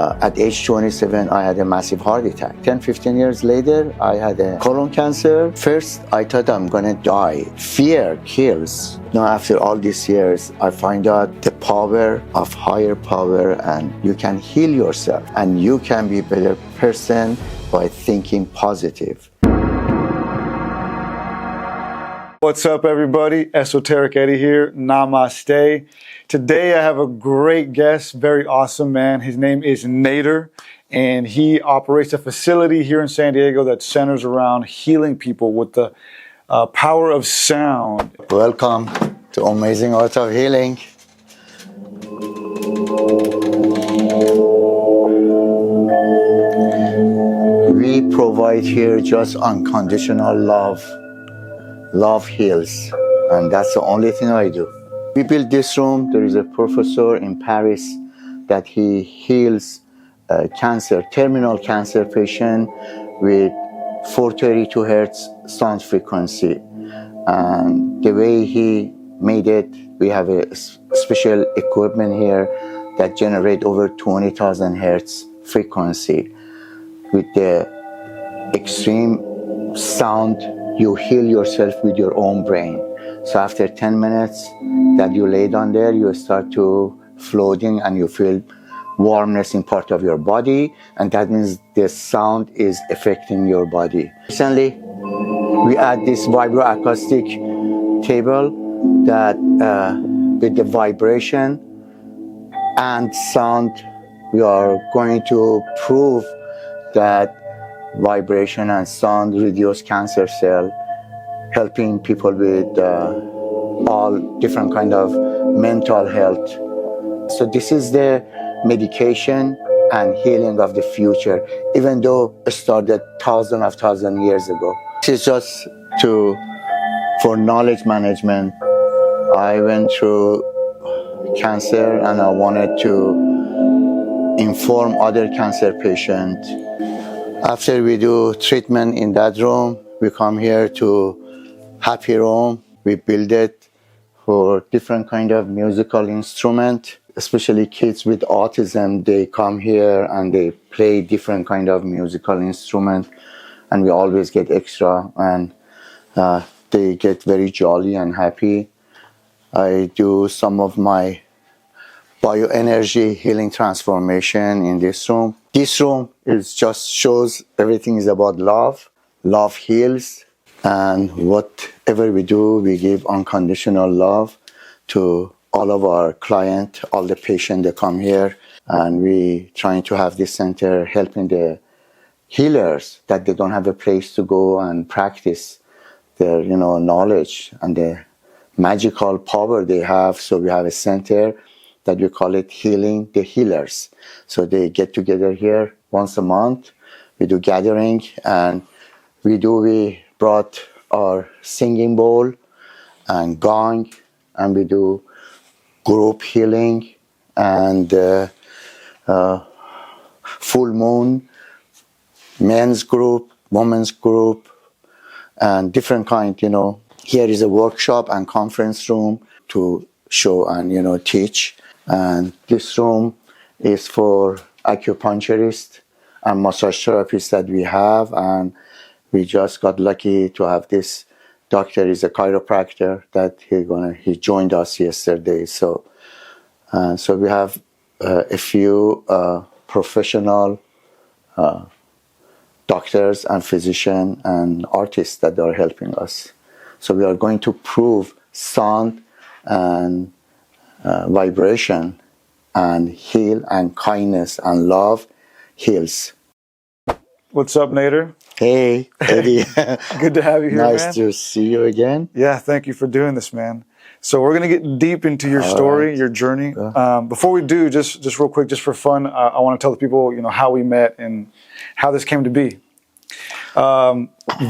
At age 27, I had a massive heart attack. 10, 15 years later, I had a colon cancer. First, I thought I'm gonna die. Fear kills. Now, after all these years, I find out the power of higher power, and you can heal yourself, and you can be a better person by thinking positive. What's up, everybody? Esoteric Eddie here. Namaste. Today I have a great guest, very awesome man. His name is Nader, and he operates a facility here in San Diego that centers around healing people with the power of sound. Welcome to Ohmazing Art of Healing. We provide here just unconditional love. Love heals, and that's the only thing I do. We built this room. There is a professor in Paris that he heals cancer, terminal cancer patient with 432 hertz sound frequency. And the way he made it, we have a special equipment here that generate over 20,000 hertz frequency. With the extreme sound, you heal yourself with your own brain. So after 10 minutes that you lay down there, you start to floating and you feel warmness in part of your body, and that means the sound is affecting your body. Recently, we add this vibroacoustic table that with the vibration and sound, we are going to prove that vibration and sound reduce cancer cell, helping people with all different kind of mental health. So this is the medication and healing of the future, even though it started thousands of years ago. This is just for knowledge management. I went through cancer and I wanted to inform other cancer patients. After we do treatment in that room, we come here to Happy Room. We build it for different kind of musical instrument, especially kids with autism. They come here and they play different kind of musical instrument, and we always get extra, and they get very jolly and happy. I do some of my bioenergy healing transformation in this room. This room just shows everything is about love. Love heals, and whatever we do, we give unconditional love to all of our clients, all the patients that come here, and we trying to have this center helping the healers that they don't have a place to go and practice their knowledge and the magical power they have. So we have a center that we call it Healing the Healers. So they get together here once a month. We do gathering, and we brought our singing bowl and gong, and we do group healing and full moon, men's group, women's group, and different kind. Here is a workshop and conference room to show and teach. And this room is for acupuncturists and massage therapists that we have, and we just got lucky to have this doctor is a chiropractor that he joined us yesterday. So we have a few professional doctors and physicians and artists that are helping us. So we are going to prove sound and vibration and heal, and kindness and love heals. What's up, Nader? Hey, Eddie. Good to have you here, nice man. to see you again. Yeah, thank you for doing this, man. So we're going to get deep into your story, your journey. Before we do, just real quick, just for fun, I want to tell the people, how we met and how this came to be.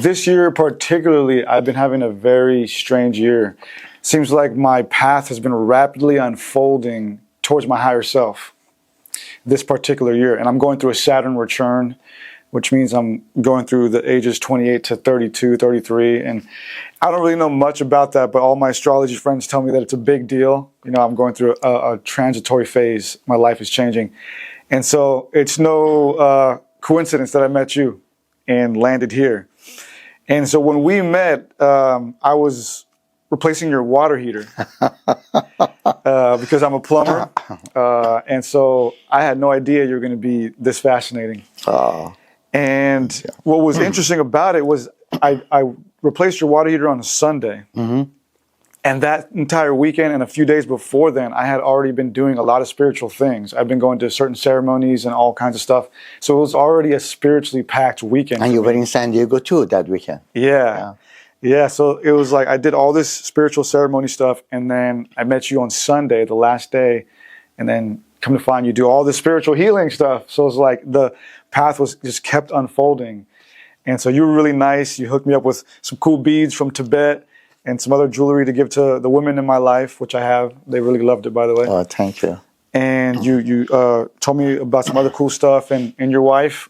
This year particularly, I've been having a very strange year. Seems like my path has been rapidly unfolding towards my higher self this particular year. And I'm going through a Saturn return, which means I'm going through the ages 28 to 32, 33. And I don't really know much about that, but all my astrology friends tell me that it's a big deal. I'm going through a transitory phase. My life is changing. And so it's no coincidence that I met you and landed here. And so when we met, I was replacing your water heater because I'm a plumber. And so I had no idea you were going to be this fascinating. And what was interesting about it was I replaced your water heater on a Sunday. And that entire weekend and a few days before then, I had already been doing a lot of spiritual things. I've been going to certain ceremonies and all kinds of stuff. So it was already a spiritually packed weekend. And you were in San Diego too that weekend. Yeah. So it was like I did all this spiritual ceremony stuff, and then I met you on Sunday, the last day, and then come to find you do all this spiritual healing stuff. So it was like the path was just kept unfolding. And so you were really nice. You hooked me up with some cool beads from Tibet and some other jewelry to give to the women in my life, which I have. They really loved it, by the way. Oh, thank you. And you told me about some other cool stuff. And your wife,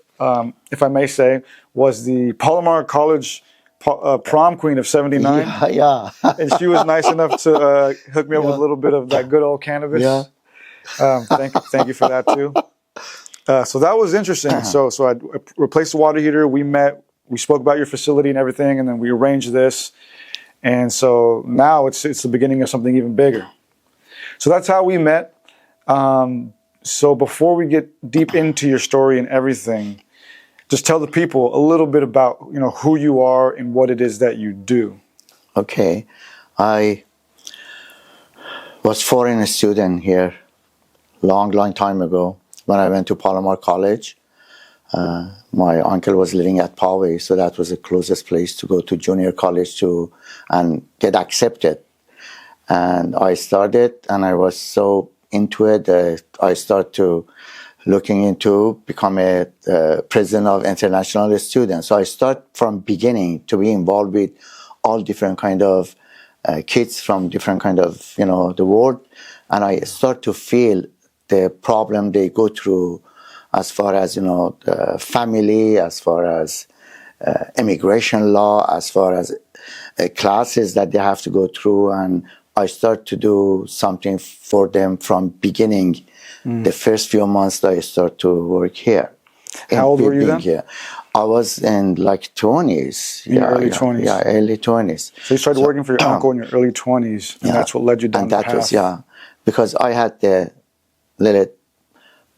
if I may say, was the Palomar College prom queen of '79. Yeah. And she was nice enough to hook me up with a little bit of that good old cannabis. Thank you for that too. So that was interesting. So I replaced the water heater. We met. We spoke about your facility and everything, and then we arranged this. And so now it's the beginning of something even bigger. So that's how we met. So before we get deep into your story and everything, just tell the people a little bit about who you are and what it is that you do. Okay, I was foreign student here long time ago when I went to Palomar College. My uncle was living at Poway, so that was the closest place to go to junior college and get accepted. And I started, and I was so into it that I started to looking into become a president of international students. So I start from beginning to be involved with all different kind of kids from different kind of the world, and I start to feel the problem they go through as far as the family, as far as immigration law, as far as classes that they have to go through, and I start to do something for them from beginning. The first few months that I start to work here. How old were you then? Here. I was in like 20s. In your early 20s? Yeah, early 20s. So you started working for your uncle in your early 20s, and that's what led you down the path. Was, because I had the little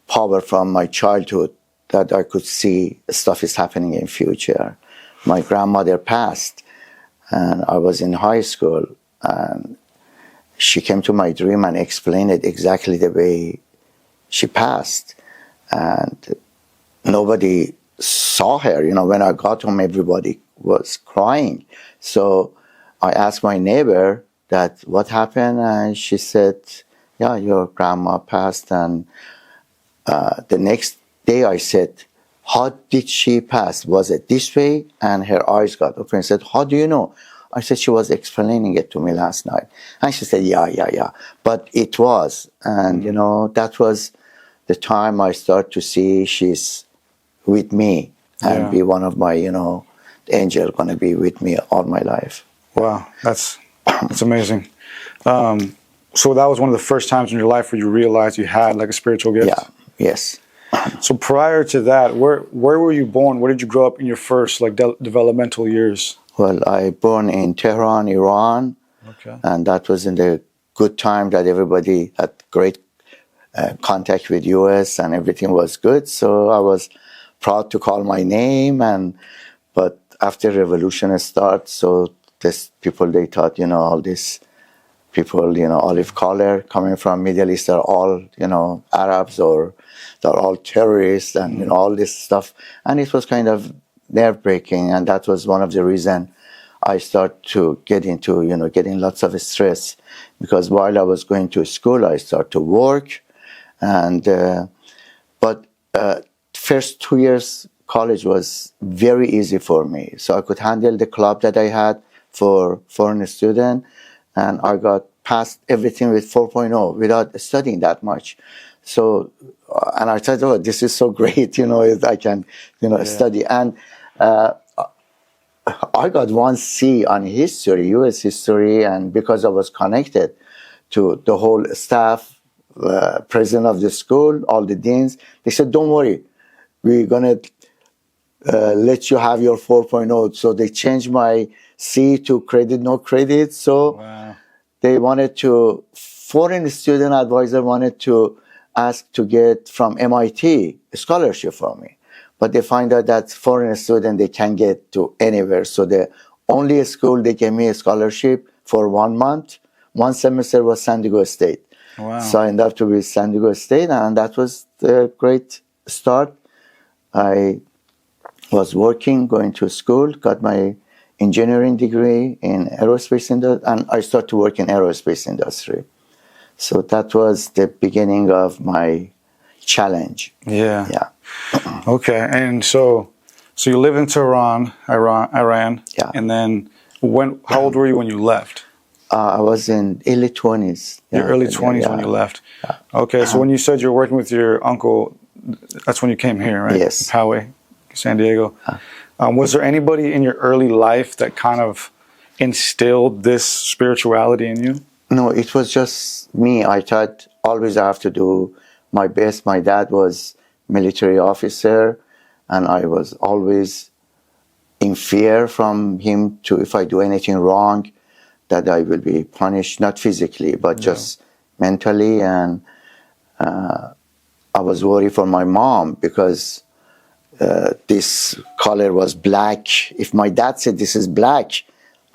power from my childhood that I could see stuff is happening in future. My grandmother passed, and I was in high school, and she came to my dream and explained it exactly the way she passed, and nobody saw her. When I got home, everybody was crying. So I asked my neighbor that what happened, and she said, yeah, your grandma passed. And the next day I said, how did she pass? Was it this way? And her eyes got open and said, how do you know? I said, she was explaining it to me last night. And she said, yeah. But it was. And, that was the time I start to see she's with me and be one of my, angel going to be with me all my life. Wow, that's amazing. So that was one of the first times in your life where you realized you had like a spiritual gift? Yeah, yes. So prior to that, where were you born? Where did you grow up in your first like developmental years? Well, I born in Tehran, Iran. Okay. And that was in the good time that everybody had great contact with US and everything was good. So I was proud to call my name. But after revolution starts, so this people, they thought, all these people, olive color coming from Middle East are all, Arabs, or they're all terrorists and, all this stuff. And it was kind of nerve-breaking. And that was one of the reasons I started to get into, getting lots of stress. Because while I was going to school, I started to work. And, but first 2 years, college was very easy for me. So I could handle the club that I had for foreign student. And I got past everything with 4.0 without studying that much. So, and I thought, oh, this is so great, I can, study. And I got 1C on history, US history, and because I was connected to the whole staff president of the school, all the deans. They said, don't worry, we're going to let you have your 4.0. So they changed my C to credit, no credit. So Wow. they wanted to, foreign student advisor wanted to ask to get from MIT a scholarship for me. But they find out that foreign student, they can't get to anywhere. So the only school they gave me a scholarship for 1 month, 1 semester was San Diego State. Wow. So I ended up to be San Diego State, and that was the great start. I was working, going to school, got my engineering degree in aerospace industry, and I started to work in aerospace industry. So that was the beginning of my challenge. Yeah. Yeah. Okay. And so you lived in Tehran, Iran. Yeah. And then how old were you when you left? I was in early 20s. Your early 20s when you left. Okay. So when you said you were working with your uncle, that's when you came here, right? Yes. Poway, San Diego. Was there anybody in your early life that kind of instilled this spirituality in you? No, it was just me. I thought always I have to do my best. My dad was military officer, and I was always in fear from him to, if I do anything wrong, that I will be punished, not physically, but just mentally. And I was worried for my mom because this color was black. If my dad said this is black,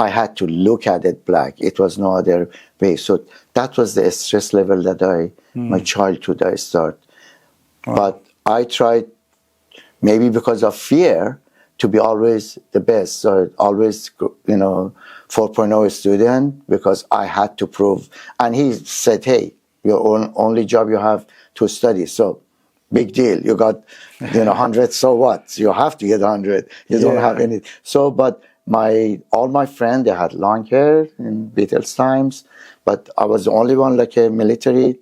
I had to look at it black. It was no other way. So that was the stress level that my childhood I start. Wow. But I tried, maybe because of fear, to be always the best. So always, 4.0 student, because I had to prove. And he said, hey, your only job you have to study. So big deal. You got 100, so what? You have to get 100. You don't have any. So, but all my friends, they had long hair in Beatles times, but I was the only one like a military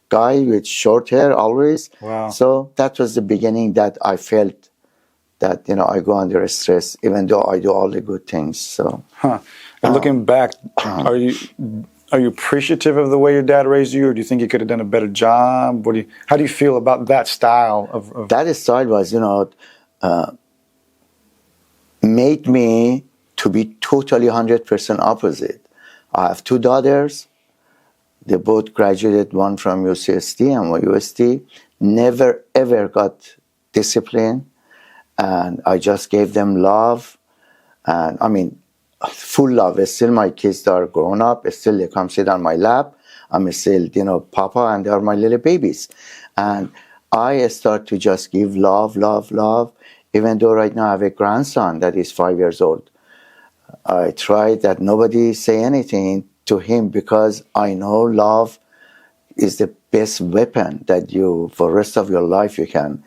guy with short hair always. Wow. So that was the beginning that I felt that, I go under stress, even though I do all the good things. So, And looking back, are you appreciative of the way your dad raised you, or do you think he could have done a better job? How do you feel about that style of that style was, made me to be totally 100% opposite. I have 2 daughters. They both graduated, one from UCSD and one USD. Never, ever got discipline. And I just gave them love. And I mean, full love. Still my kids are grown up. Still they come sit on my lap. I'm still, Papa, and they are my little babies. And I start to just give love, love, love. Even though right now I have a grandson that is 5 years old. I try that nobody say anything to him, because I know love is the best weapon that for the rest of your life, you can,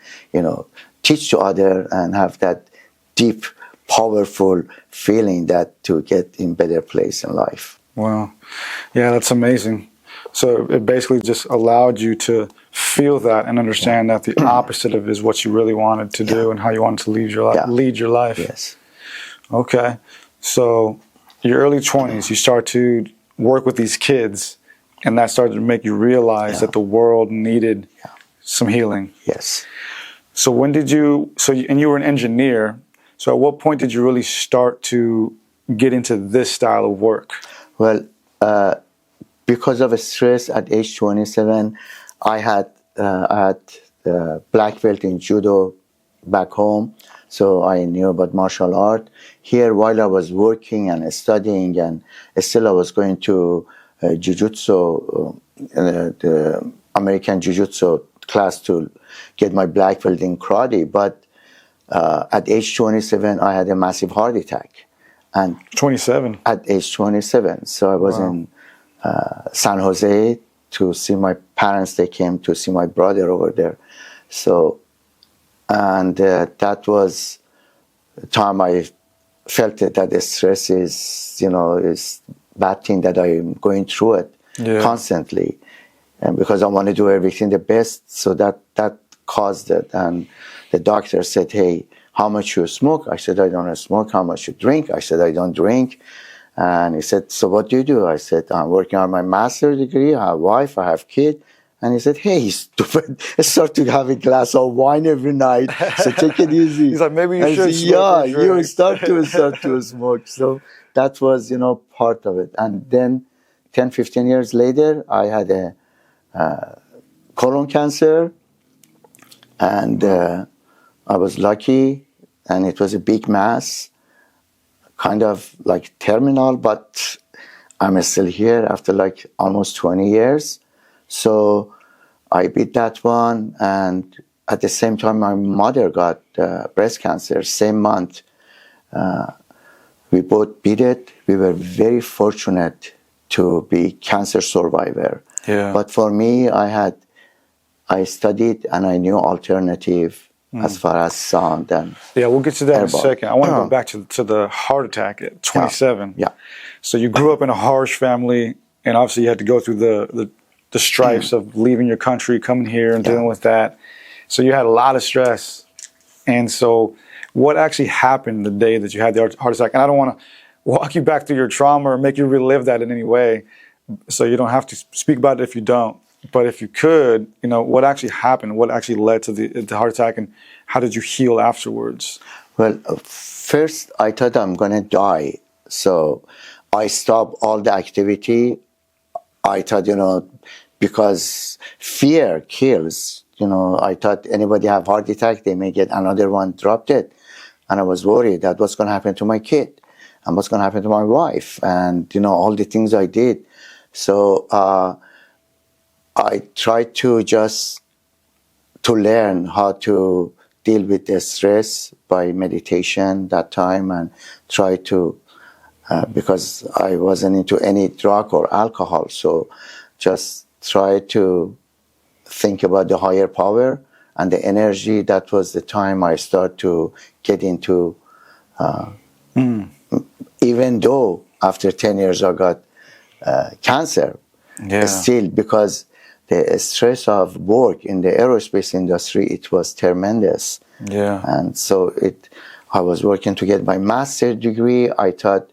teach to other and have that deep, powerful feeling that to get in better place in life. Wow. Yeah, that's amazing. So it basically just allowed you to feel that and understand that the opposite of is what you really wanted to do and how you wanted to lead your life. Yes. Okay. So your early 20s, you start to work with these kids, and that started to make you realize that the world needed some healing. Yes. So and you were an engineer. So at what point did you really start to get into this style of work? Well, because of stress at age 27, I had black belt in judo back home. So I knew about martial art. Here, while I was working and studying, and still I was going to jiu-jitsu, the American jiu-jitsu class to get my black belt in karate. But at age 27, I had a massive heart attack. And 27? At age 27. So I was in San Jose to see my parents. They came to see my brother over there. So, and that was the time I felt that the stress is, is bad thing that I'm going through it constantly. And because I want to do everything the best, so that caused it. And the doctor said, hey, how much you smoke? I said, I don't smoke. How much you drink? I said, I don't drink. And he said, so what do you do? I said, I'm working on my master's degree. I have a wife. I have kids. And he said, hey, stupid, start to have a glass of wine every night. So take it easy. He's like, maybe you I should said, smoke yeah, or drink. you start to smoke. So that was, part of it. And then 10, 15 years later, I had a colon cancer. And I was lucky. And it was a big mass, kind of like terminal, but I'm still here after like almost 20 years. So I beat that one. And at the same time, my mother got breast cancer, same month. We both beat it. We were very fortunate to be cancer survivor. Yeah. But for me, I studied and I knew alternative as far as sound and Yeah, we'll get to that in a airborne. second. I want to go back to the heart attack at 27. Yeah. So you grew up in a harsh family, and obviously you had to go through the stripes of leaving your country, coming here, and dealing with that. So you had a lot of stress. And so what actually happened the day that you had the heart attack? And I don't want to walk you back through your trauma or make you relive that in any way. So you don't have to speak about it if you don't. But if you could, what actually happened? What actually led to the heart attack, and how did you heal afterwards? Well, first I thought I'm going to die. So I stopped all the activity. I thought, because fear kills. I thought anybody have heart attack, they may get another one, dropped it. And I was worried that what's going to happen to my kid and what's going to happen to my wife and, all the things I did. So I tried to learn how to deal with the stress by meditation that time and try to, because I wasn't into any drug or alcohol. So just try to think about the higher power and the energy. That was the time I started to get into, even though after 10 years I got cancer, still because the stress of work in the aerospace industry, it was tremendous. Yeah. And so I was working to get my master's degree. I thought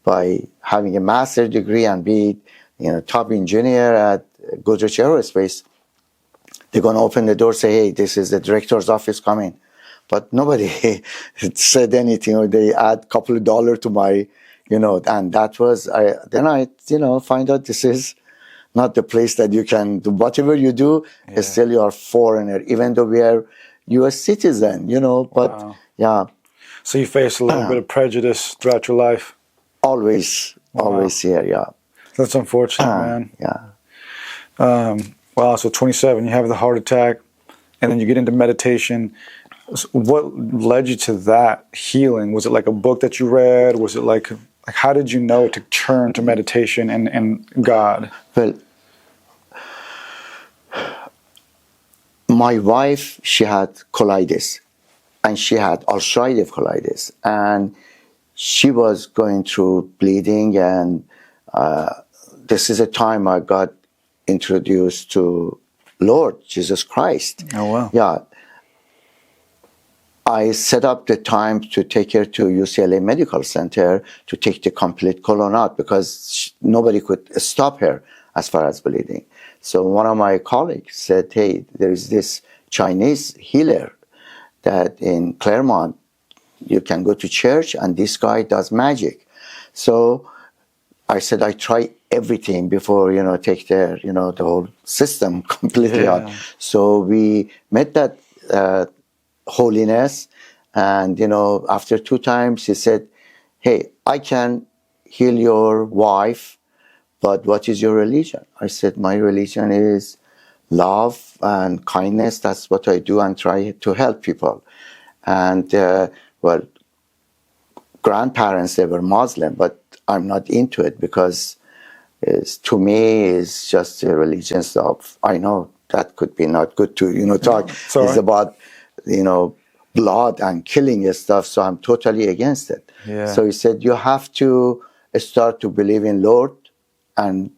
by having a master's degree and be, top engineer at Goodrich Aerospace, they're going to open the door, say, hey, this is the director's office coming. But nobody said anything, or they add a couple of dollars to my, and that was, then I find out this is not the place that you can do whatever you do. Still you are foreigner, even though we are U.S. citizen, but yeah. So you faced a little bit of prejudice throughout your life? Always here, yeah. That's unfortunate, man. Yeah. Wow, so 27, you have the heart attack, and then you get into meditation. What led you to that healing? Was it like a book that you read? Was it like how did you know to turn to meditation and God? Well, my wife, she had colitis, and she had ulcerative colitis, and she was going through bleeding, and this is a time I got introduced to Lord Jesus Christ. Oh, wow. Yeah. I set up the time to take her to UCLA Medical Center to take the complete colon out because nobody could stop her as far as bleeding. So one of my colleagues said, hey, there is this Chinese healer that in Claremont, you can go to church and this guy does magic. So I said, I try everything before, take the, the whole system completely out. So we met that holiness, and after 2 times he said, hey, I can heal your wife, but what is your religion? I said, my religion is love and kindness. That's what I do and try to help people. And well, grandparents, they were Muslim, but I'm not into it because to me it's just a religion stuff. I know that could be not good to talk. It's about blood and killing and stuff, so I'm totally against it. So he said, you have to start to believe in Lord and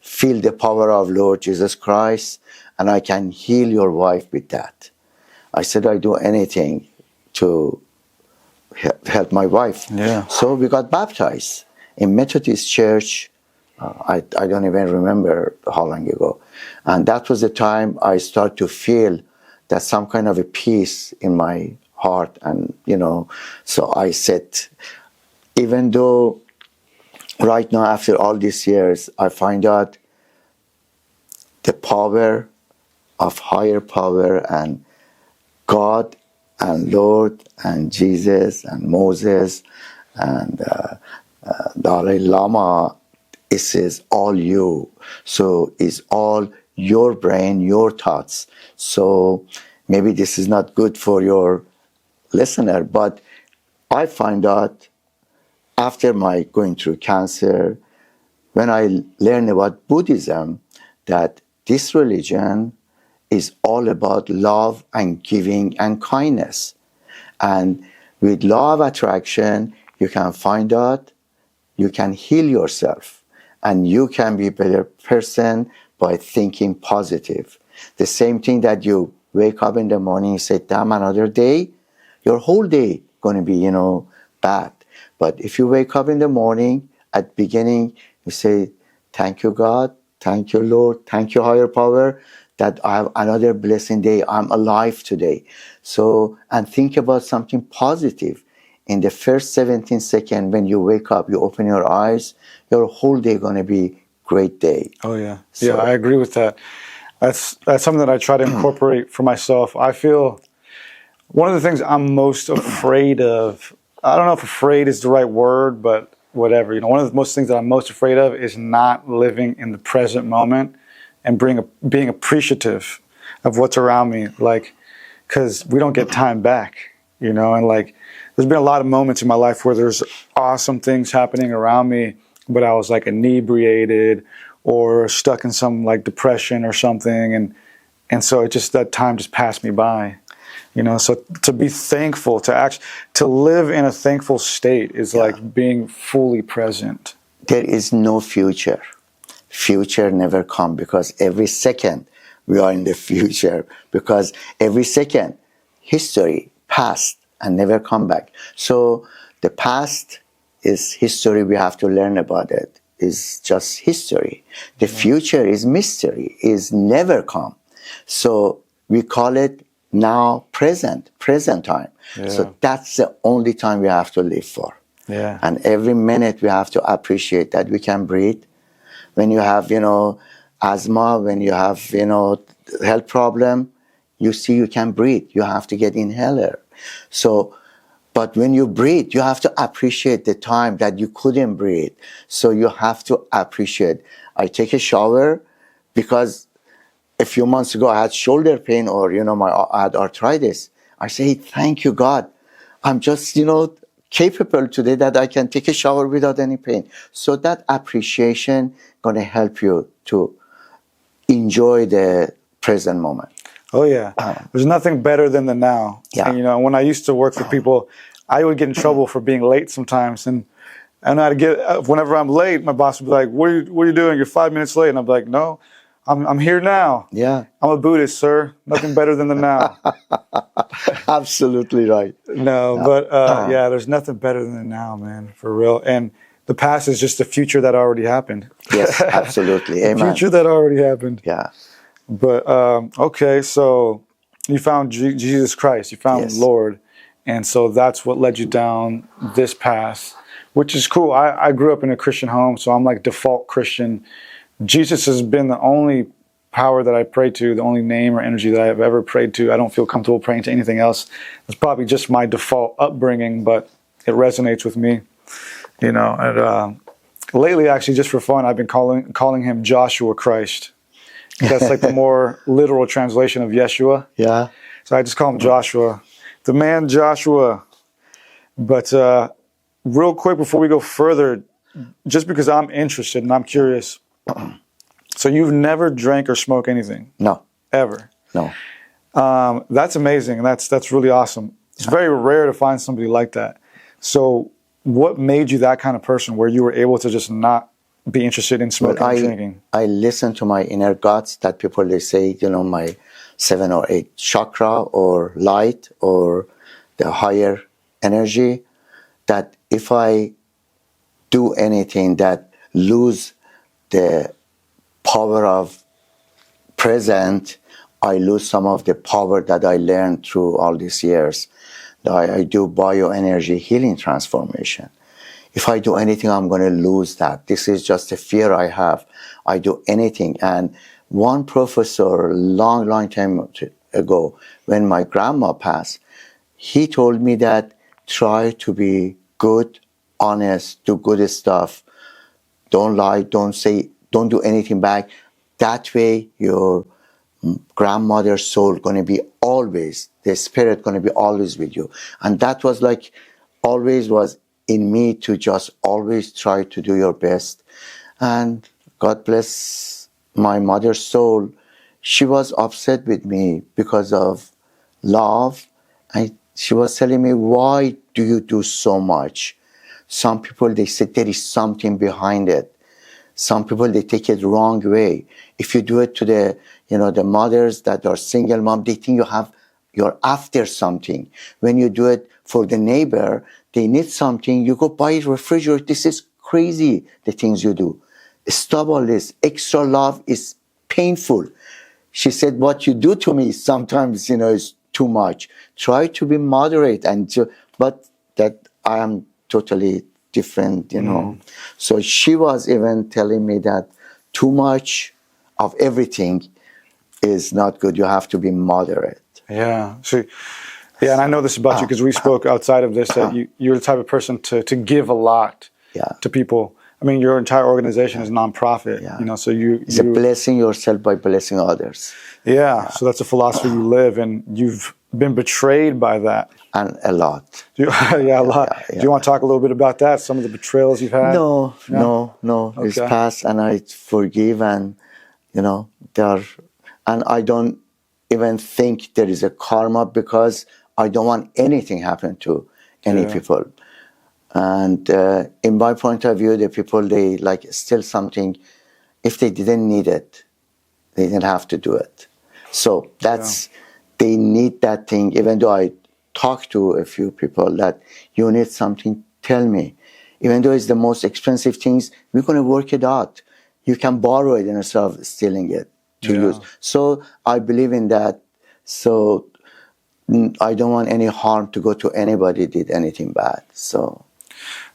feel the power of Lord Jesus Christ, and I can heal your wife with that. I said, I do anything to help my wife. So we got baptized in Methodist church I don't even remember how long ago. And that was the time I started to feel that some kind of a peace in my heart. And, so I said, even though right now, after all these years, I find out the power of higher power and God and Lord and Jesus and Moses and Dalai Lama, it says all you. So it's all your brain, your thoughts. So maybe this is not good for your listener, but I find out after my going through cancer, when I learned about Buddhism, that this religion is all about love and giving and kindness. And with law of attraction, you can find out you can heal yourself and you can be a better person by thinking positive. The same thing that you wake up in the morning and say, damn, another day, your whole day going to be, bad. But if you wake up in the morning, at beginning, you say, thank you, God. Thank you, Lord. Thank you, higher power, that I have another blessing day. I'm alive today. So, and think about something positive. In the first 17 seconds when you wake up, you open your eyes, your whole day going to be great day. Oh, yeah. So, yeah, I agree with that. That's something that I try to incorporate for myself. I feel one of the things I'm most afraid of, I don't know if afraid is the right word, but whatever. One of the most things that I'm most afraid of is not living in the present moment and being appreciative of what's around me. Like, because we don't get time back, and like, there's been a lot of moments in my life where there's awesome things happening around me, but I was like inebriated or stuck in some like depression or something. And so that time just passed me by. So to be thankful, to live in a thankful state is like being fully present. There is no future. Future never come because every second we are in the future, because every second history past and never come back. So the past is history. We have to learn about it. It's just history. The future is mystery, is never come. So we call it now present time. Yeah. So that's the only time we have to live for. Yeah. And every minute we have to appreciate that we can breathe. When you have, asthma, when you have, health problem, you see you can breathe. You have to get inhaler. So, but when you breathe, you have to appreciate the time that you couldn't breathe. So you have to appreciate. I take a shower because a few months ago I had shoulder pain or, I had arthritis. I say, thank you, God. I'm just, capable today that I can take a shower without any pain. So that appreciation going to help you to enjoy the present moment. Oh, yeah. There's nothing better than the now. Yeah. And, when I used to work for people, I would get in trouble for being late sometimes. And I'd whenever I'm late, my boss would be like, what are you doing? You're 5 minutes late. And I'm like, no, I'm here now. Yeah. I'm a Buddhist, sir. Nothing better than the now. Absolutely right. No, but yeah, there's nothing better than the now, man, for real. And the past is just the future that already happened. Yes, absolutely. The Amen. future that already happened. Yeah. But okay, so you found Jesus Christ, you found Lord, and so that's what led you down this path, which is cool. I grew up in a Christian home, so I'm like default Christian. Jesus has been the only power that I pray to, the only name or energy that I've ever prayed to. I don't feel comfortable praying to anything else. It's probably just my default upbringing, but it resonates with me. And lately, actually, just for fun, I've been calling him Joshua Christ. That's like the more literal translation of Yeshua. Yeah. So I just call him Joshua, the man Joshua. But real quick before we go further, just because I'm interested and I'm curious. So you've never drank or smoked anything? No. Ever? No. That's amazing. And that's really awesome. It's very rare to find somebody like that. So what made you that kind of person where you were able to just not be interested in smoking and drinking? I listen to my inner guts, that people, they say, my 7 or 8 chakra or light or the higher energy, that if I do anything that lose the power of present, I lose some of the power that I learned through all these years. I do bioenergy healing transformation. If I do anything, I'm going to lose that. This is just a fear I have. I do anything. And one professor, long time ago, when my grandma passed, he told me that try to be good, honest, do good stuff. Don't lie, don't say, don't do anything bad. That way, your grandmother's soul going to be always, the spirit going to be always with you. And that was like, always was in me to just always try to do your best. And God bless my mother's soul. She was upset with me because of love. And she was telling me, why do you do so much? Some people, they said there is something behind it. Some people, they take it wrong way. If you do it to the, the mothers that are single mom, they think you're after something. When you do it for the neighbor, they need something, you go buy a refrigerator. This is crazy, the things you do. Stop all this. Extra love is painful. She said, what you do to me sometimes, is too much. Try to be moderate, but that I am totally different, So she was even telling me that too much of everything is not good. You have to be moderate. Yeah. See, yeah, and I know this about you because we spoke outside of this, that you're the type of person to give a lot to people. I mean, your entire organization is nonprofit, so It's a blessing yourself by blessing others. Yeah, so that's a philosophy you live, and you've been betrayed by that. And a lot. A lot. Do you want to talk a little bit about that? Some of the betrayals you've had? No. Okay. It's past, and I forgive, and and I don't even think there is a karma, because I don't want anything happen to any people. And in my point of view, the people, they like steal something. If they didn't need it, they didn't have to do it. So they need that thing. Even though I talk to a few people that you need something, tell me. Even though it's the most expensive things, we're going to work it out. You can borrow it instead of stealing it to use. So I believe in that. So I don't want any harm to go to anybody did anything bad. So,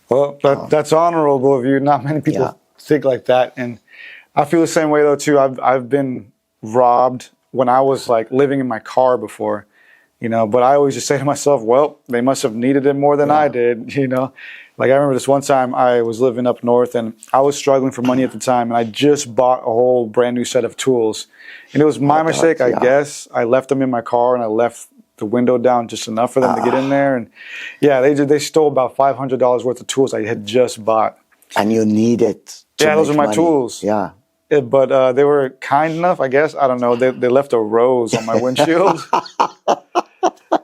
well, that's honorable of you. Not many people think like that, and I feel the same way though too. I've been robbed when I was like living in my car before, But I always just say to myself, well, they must have needed it more than I did, Like I remember this one time I was living up north and I was struggling for money at the time, and I just bought a whole brand new set of tools, and it was my mistake, I guess. I left them in my car and I left the window down just enough for them to get in there, and they stole about $500 worth of tools I had just bought. And you need it. Those are my tools. Yeah. But they were kind enough, I guess. I don't know. They left a rose on my windshield.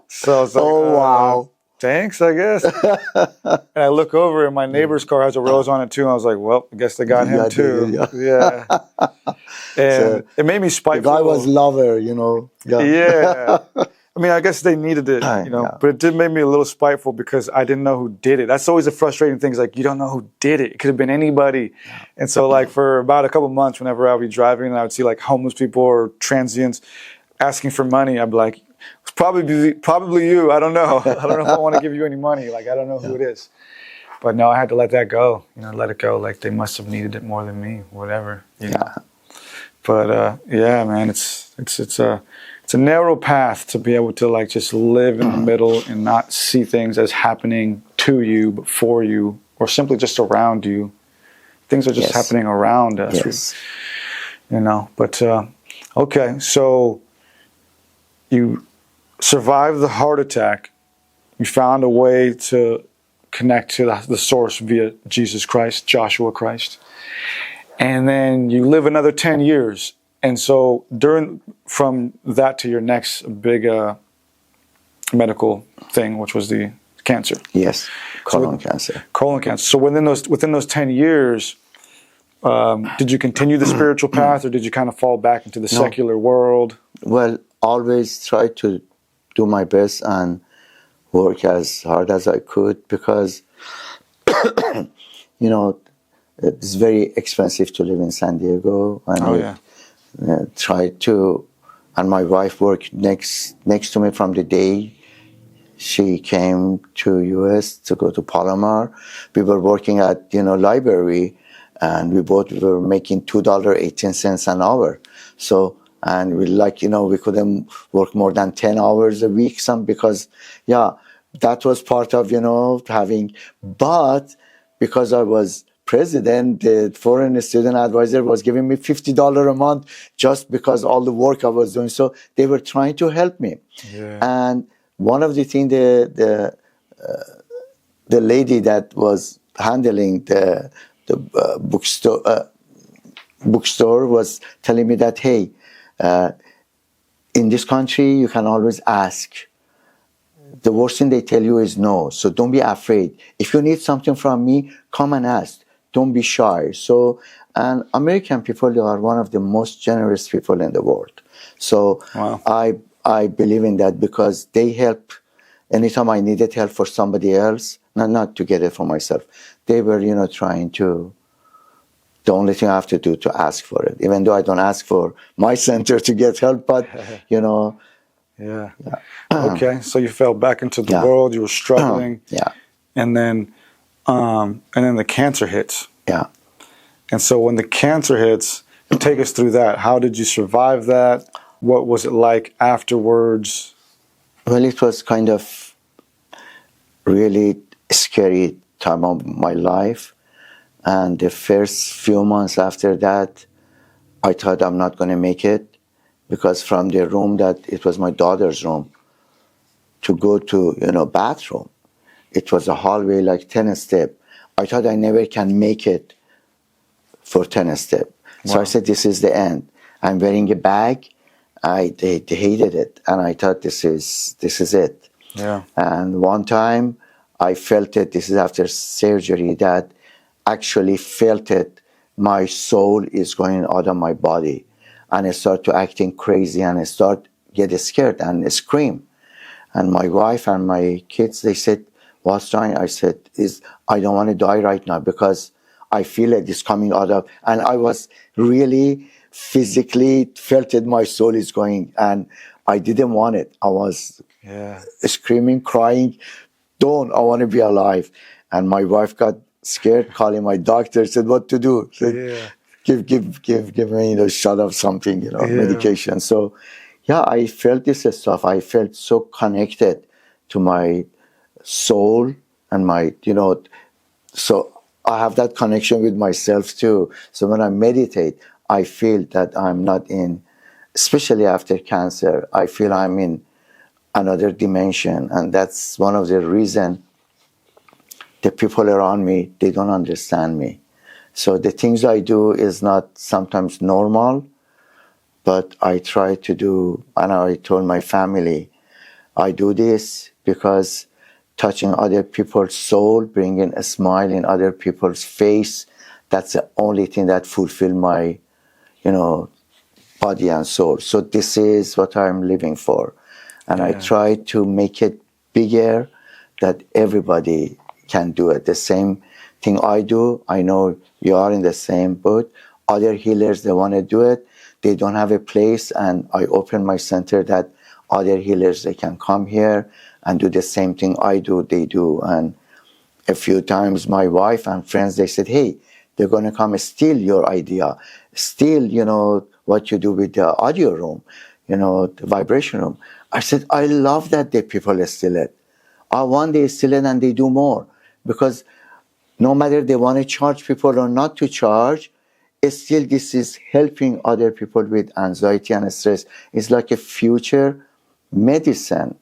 So I was like, wow. Thanks, I guess. And I look over and my neighbor's car has a rose on it too. And I was like, well, I guess they got him too. Yeah. And so it made me spiteful. The guy was lover, Yeah. I mean, I guess they needed it, but it did make me a little spiteful because I didn't know who did it. That's always a frustrating thing. Is like, you don't know who did it. It could have been anybody. And so like for about a couple months, whenever I would be driving and I would see like homeless people or transients asking for money, I'd be like, it's probably you. I don't know. I don't know if I want to give you any money. Like, I don't know who it is. But no, I had to let that go, let it go. Like they must have needed it more than me, whatever, know. But man, it's a narrow path to be able to like just live in the middle and not see things as happening to you, but for you, or simply just around you. Things are just happening around us, yes. But okay, so you survived the heart attack. You found a way to connect to the source via Jesus Christ, Joshua Christ. And then you live another 10 years. And so from that to your next big medical thing, which was the cancer. Yes, colon cancer. Colon cancer. So within those 10 years, did you continue the spiritual path, or did you kind of fall back into the secular world? Well, always try to do my best and work as hard as I could, because, It's very expensive to live in San Diego, and Oh we yeah. tried to. And my wife worked next to me from the day she came to US to go to Palomar. We were working at library, and we both were making $2.18 an hour. So, and we couldn't work more than 10 hours a week, because that was part of having. But because I was president, the foreign student advisor was giving me $50 a month just because all the work I was doing. So they were trying to help me. Yeah. And one of the things the lady that was handling the bookstore was telling me that, hey, in this country you can always ask. The worst thing they tell you is no, so don't be afraid. If you need something from me, come and ask. Don't be shy. So, and American people, they are one of the most generous people in the world. So Wow. I believe in that, because they help. Anytime I needed help for somebody else, not to get it for myself, they were, trying to. The only thing I have to do to ask for it, even though I don't ask for my center to get help, but Yeah. Okay. So you fell back into the Yeah. world. You were struggling. Yeah. And then the cancer hits. Yeah. And so when the cancer hits, take us through that. How did you survive that? What was it like afterwards? Well, it was kind of really scary time of my life. And the first few months after that, I thought I'm not going to make it, because from the room that it was my daughter's room to go to, bathroom, it was a hallway like 10 step. I thought I never can make it for 10 step. So I said, this is the end. I'm wearing a bag. They hated it. And I thought this is it. Yeah. And one time I felt it, this is after surgery, that actually felt it, my soul is going out of my body. And I start to acting crazy, and I start get scared and scream. And my wife and my kids, they said, what's wrong? I said, I don't want to die right now, because I feel it is coming out of, and I was really physically felt it, my soul is going, and I didn't want it. I was screaming, crying, I want to be alive. And my wife got scared, calling my doctor, said what to do. Said, give me a shot of something, medication. So I felt this stuff. I felt so connected to my soul and my, so I have that connection with myself too. So when I meditate, I feel that I'm not in, especially after cancer, I feel I'm in another dimension. And that's one of the reasons the people around me, they don't understand me. So the things I do is not sometimes normal, but I try to do, and I told my family, I do this because touching other people's soul, bringing a smile in other people's face, that's the only thing that fulfills my, body and soul. So this is what I'm living for. And I try to make it bigger, that everybody can do it. The same thing I do, I know you are in the same boat. Other healers, they want to do it. They don't have a place, and I open my center that other healers, they can come here and do the same thing I do, they do. And a few times my wife and friends, they said, hey, they're going to come steal your idea, steal, what you do with the audio room, the vibration room. I said, I love that the people steal it. I want they steal it and they do more, because no matter they want to charge people or not to charge, still this is helping other people with anxiety and stress. It's like a future medicine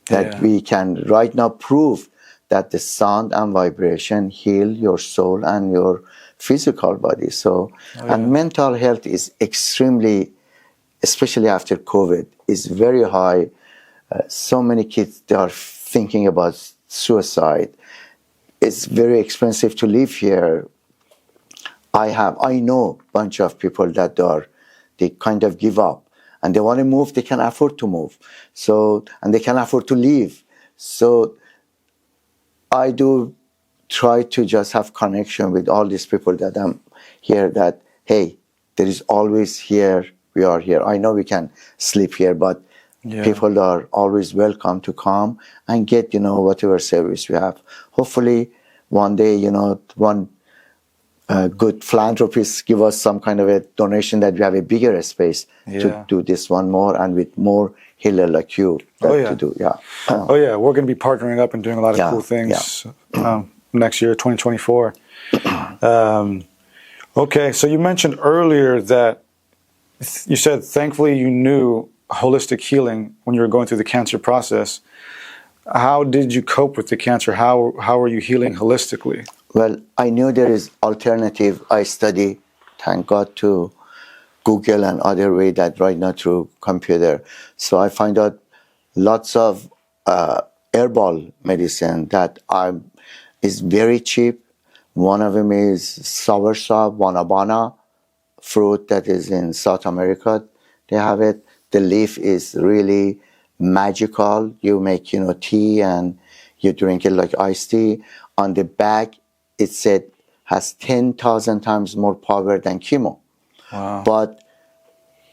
that we can right now prove that the sound and vibration heal your soul and your physical body. So, and mental health is extremely, especially after COVID, is very high. So many kids, they are thinking about suicide. It's very expensive to live here. I know a bunch of people that they kind of give up, and they want to move, they can afford to move. So, and they can afford to leave. So I do try to just have connection with all these people that I'm here, that, hey, there is always here, we are here. I know we can sleep here, but people are always welcome to come and get, whatever service we have. Hopefully one day, one good philanthropist give us some kind of a donation that we have a bigger space to do this one more, and with more healer like you to do. We're going to be partnering up and doing a lot of cool things next year, 2024. Okay, so you mentioned earlier that you said thankfully you knew holistic healing when you were going through the cancer process. How did you cope with the cancer? How are you healing holistically? Well, I knew there is alternative. I study, thank God, to Google and other way that right now through computer. So I find out lots of herbal medicine that is very cheap. One of them is soursop, guanabana fruit that is in South America. They have it. The leaf is really magical. You make, tea and you drink it like iced tea. On the back, it said has 10,000 times more power than chemo. Wow. But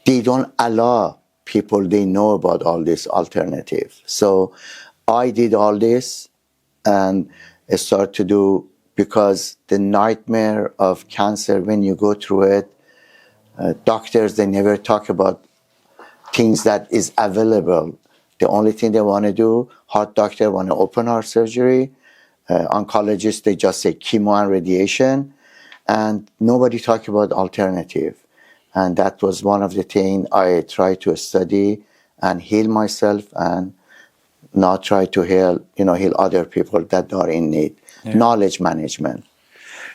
they don't allow people, they know about all this alternative. So I did all this and I started to do, because the nightmare of cancer, when you go through it, doctors, they never talk about things that is available. The only thing they want to do, heart doctor want to open heart surgery, oncologists, they just say chemo and radiation, and nobody talk about alternative. And that was one of the things I tried to study and heal myself, and not try to heal other people that are in need. Knowledge management.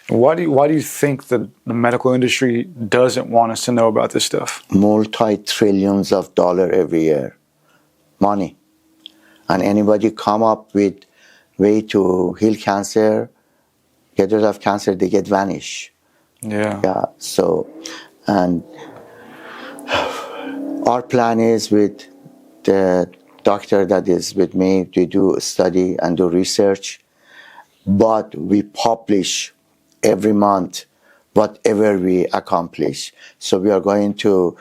Why do you think that the medical industry doesn't want us to know about this stuff? Multi-trillions of dollars every year. Money. And anybody come up with way to heal cancer, get rid of cancer, they get vanish. So, and our plan is with the doctor that is with me to do a study and do research, but we publish every month whatever we accomplish. So we are going to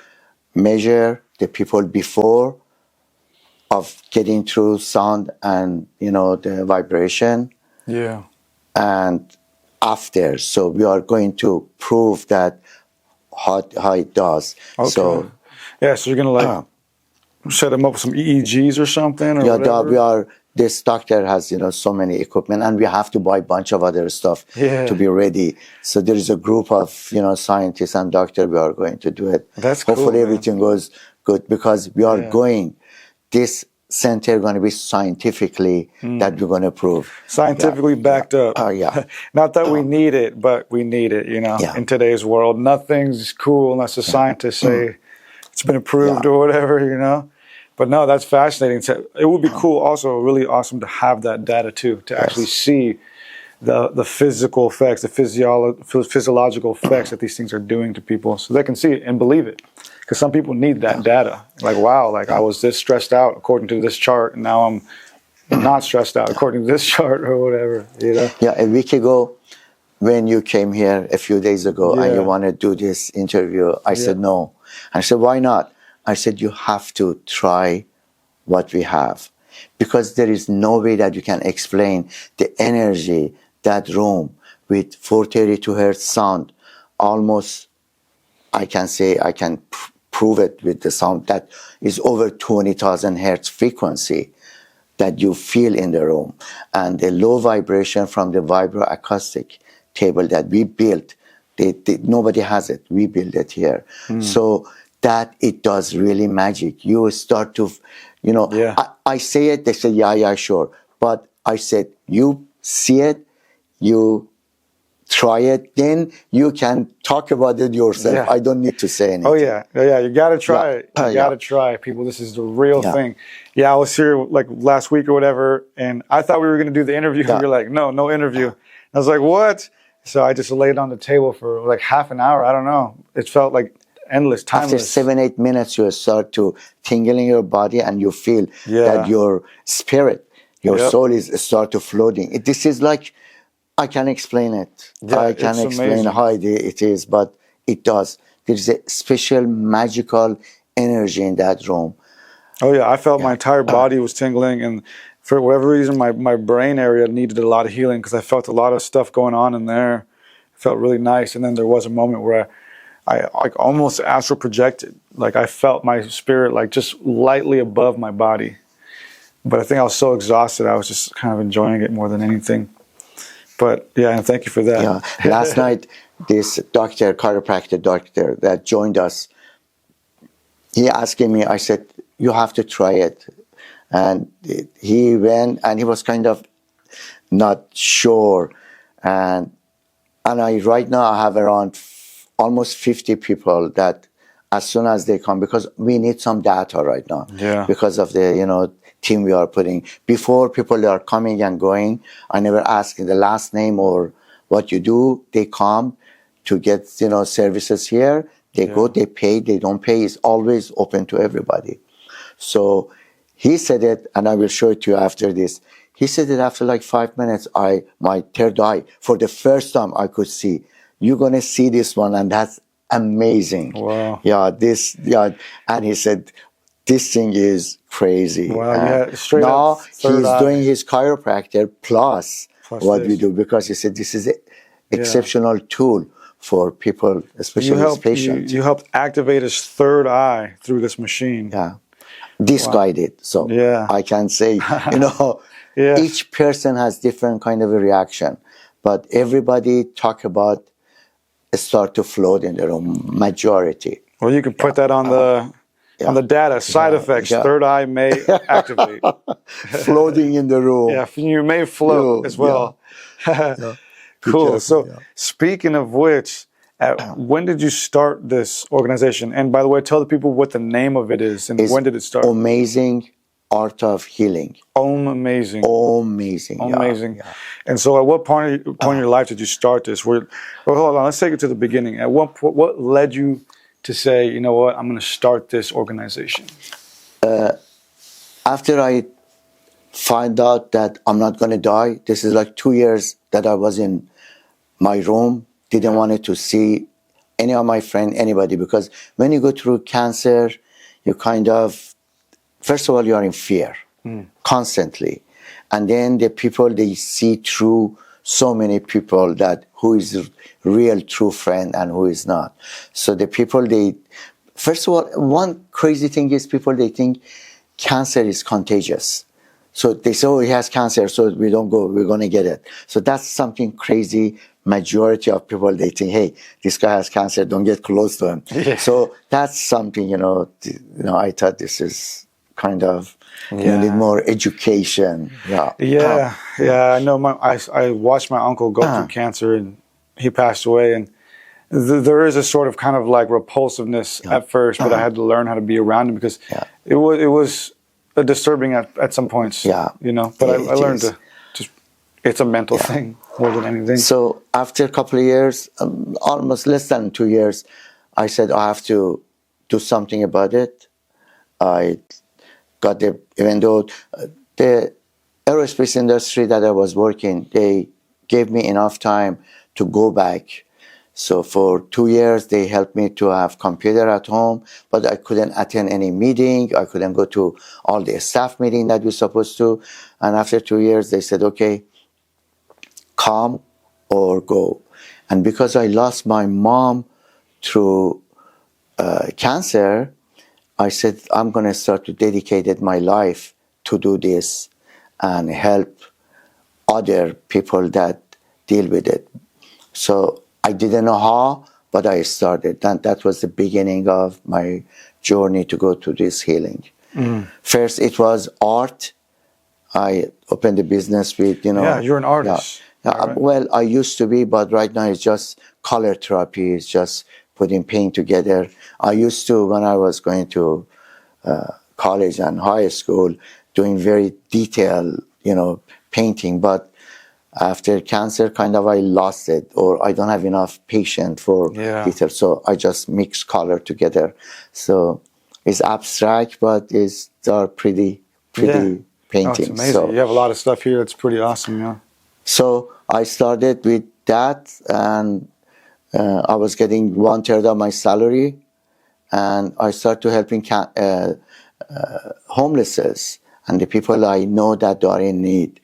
measure the people before of getting through sound and the vibration, and after. So we are going to prove that how it does. Okay. So you're gonna set them up with some EEGs or something, or whatever? This doctor has so many equipment, and we have to buy a bunch of other stuff to be ready. So there is a group of scientists and doctors. We are going to do it. That's cool. Hopefully everything goes good, because we are going. This center going to be scientifically that we're going to prove. Scientifically backed up. Not that we need it, but we need it, in today's world. Nothing's cool unless the scientists say it's been approved or whatever, But no, that's fascinating. It would be cool, also really awesome to have that data too, to actually see the physical effects, the physiological effects that these things are doing to people, so they can see it and believe it. Because some people need that data. Like, wow, I was this stressed out according to this chart, and now I'm not stressed out according to this chart or whatever. Yeah, a week ago, when you came here a few days ago and you want to do this interview, I said no. I said, why not? I said, you have to try what we have, because there is no way that you can explain the energy, that room with 432 hertz sound. Almost, I can say, I can prove it with the sound that is over 20,000 hertz frequency that you feel in the room. And the low vibration from the vibroacoustic table that we built, nobody has it. We built it here. So that it does really magic. You start to, I say it, they say, yeah, sure. But I said, you see it, you try it, then you can talk about it yourself. I don't need to say anything. Oh, yeah, you got to try it. You got to try it, people. This is the real thing. I was here last week or whatever, and I thought we were going to do the interview. And you're like, no interview. I was like, what? So I just laid on the table for half an hour. I don't know. It felt like endless, timeless. After 7-8 minutes, you start to tingle in your body, and you feel that your spirit, your soul is start to floating. This is like I can explain it. Yeah, I can it's explain amazing. how it is, but it does. There's a special magical energy in that room. Oh yeah, I felt my Yeah. entire body was tingling, and for whatever reason, my brain area needed a lot of healing because I felt a lot of stuff going on in there. It felt really nice, and then there was a moment where I like almost astral projected. Like I felt my spirit like just lightly above my body, but I think I was so exhausted, I was just kind of enjoying it more than anything. But yeah, and thank you for that. Yeah. Last night, this doctor, chiropractor doctor that joined us, he asking me, I said, you have to try it. And he went and he was kind of not sure. And I right now I have around almost 50 people that as soon as they come, because we need some data right now. Yeah. Because of the, team we are putting. Before people are coming and going, I never ask the last name or what you do. They come to get, services here. They go, they pay, they don't pay. It's always open to everybody. So he said it, and I will show it to you after this. He said it after like 5 minutes, my third eye, for the first time I could see. You're going to see this one, and that's amazing. Wow. Yeah, and he said, this thing is crazy. Wow, yeah, straight now up third he's eye. doing his chiropractor plus what this. we do, because he said this is an exceptional tool for people, especially his patients. You helped activate his third eye through this machine. Yeah. This guy did. So Yeah. I can say, Yes. each person has different kind of a reaction, but everybody talk about start to float in the room, majority. Well, you can put that on the data, side effects, third eye may activate. Floating in the room. Yeah, you may float as well. Cool. So speaking of which, when did you start this organization? And by the way, tell the people what the name of it is and when did it start? Ohmazing Art of Healing. Ohmazing. Ohmazing. Amazing. Yeah. And so at what point in your life did you start this? Well, hold on, let's take it to the beginning. At what led you to say, you know what, I'm going to start this organization? After I find out that I'm not going to die, this is like 2 years that I was in my room, didn't want to see any of my friend, anybody, because when you go through cancer, you kind of, first of all, you are in fear constantly. And then the people, they see through so many people that who is real true friend and who is not. So the people, first of all, one crazy thing is people, they think cancer is contagious. So they say, oh, he has cancer, so we don't go, we're going to get it. So that's something crazy. Majority of people, they think, hey, this guy has cancer, don't get close to him. Yeah. So that's something, I thought this is kind of, you need more education. Yeah. I know. I watched my uncle go through cancer, and he passed away. And there is a sort of kind of like repulsiveness at first, but I had to learn how to be around him because it was disturbing at some points. Yeah, But I learned to just, it's a mental thing more than anything. So after a couple of years, almost less than 2 years, I said I have to do something about it. I got even though the aerospace industry that I was working, they gave me enough time to go back. So for 2 years, they helped me to have computer at home, but I couldn't attend any meeting. I couldn't go to all the staff meeting that we're supposed to. And after 2 years, they said, okay, come or go. And because I lost my mom through cancer, I said, I'm going to start to dedicate my life to do this and help other people that deal with it. So I didn't know how, but I started. And that was the beginning of my journey to go to this healing. First, it was art. I opened a business with, Yeah, you're an artist. Right. Well, I used to be, but right now it's just color therapy. It's just putting paint together. I used to, when I was going to college and high school, doing very detailed, painting. But after cancer, kind of I lost it, or I don't have enough patience for detail. So I just mix color together. So it's abstract, but they're pretty painting. Oh, it's amazing. So, you have a lot of stuff here that's pretty awesome, So I started with that, and I was getting 1/3 of my salary, and I started helping homelesses and the people I know that are in need.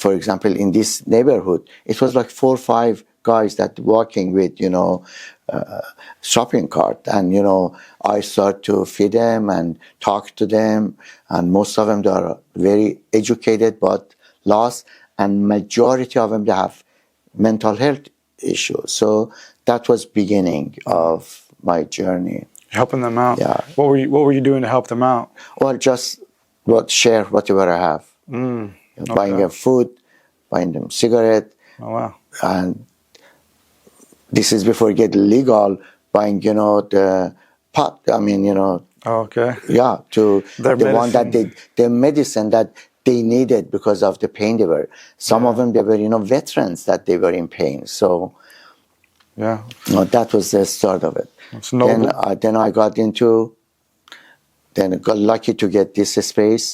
For example, in this neighborhood, it was like 4 or 5 guys that walking with, shopping cart, and I start to feed them and talk to them, and most of them they are very educated but lost, and majority of them they have mental health issues. So that was beginning of my journey. Helping them out. Yeah. What were you doing to help them out? Well, just share whatever I have. Buying them food, buying them cigarette, Oh wow. and this is before it get legal. Buying, the pot. I mean, Oh, okay. yeah, to Their the one that medicine. the medicine that they needed because of the pain they were. Some of them they were, veterans that they were in pain. So Yeah. that was the start of it. It's noble. Then I got into. Then I got lucky to get this space,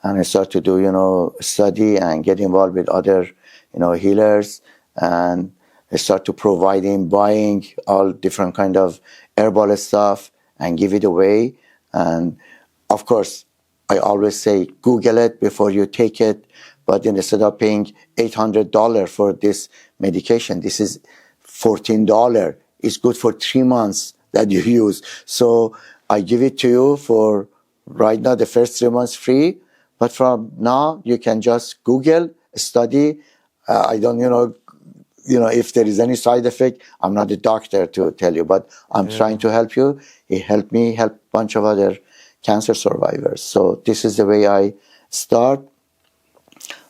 and I started to do, study and get involved with other, healers, and I start to providing, buying all different kind of herbal stuff and give it away. And of course, I always say, Google it before you take it. But then instead of paying $800 for this medication, this is $14. It's good for 3 months that you use. So I give it to you for right now, the first 3 months free. But from now, you can just Google, study. I don't, if there is any side effect, I'm not a doctor to tell you, but I'm trying to help you. It helped me help a bunch of other cancer survivors. So this is the way I start.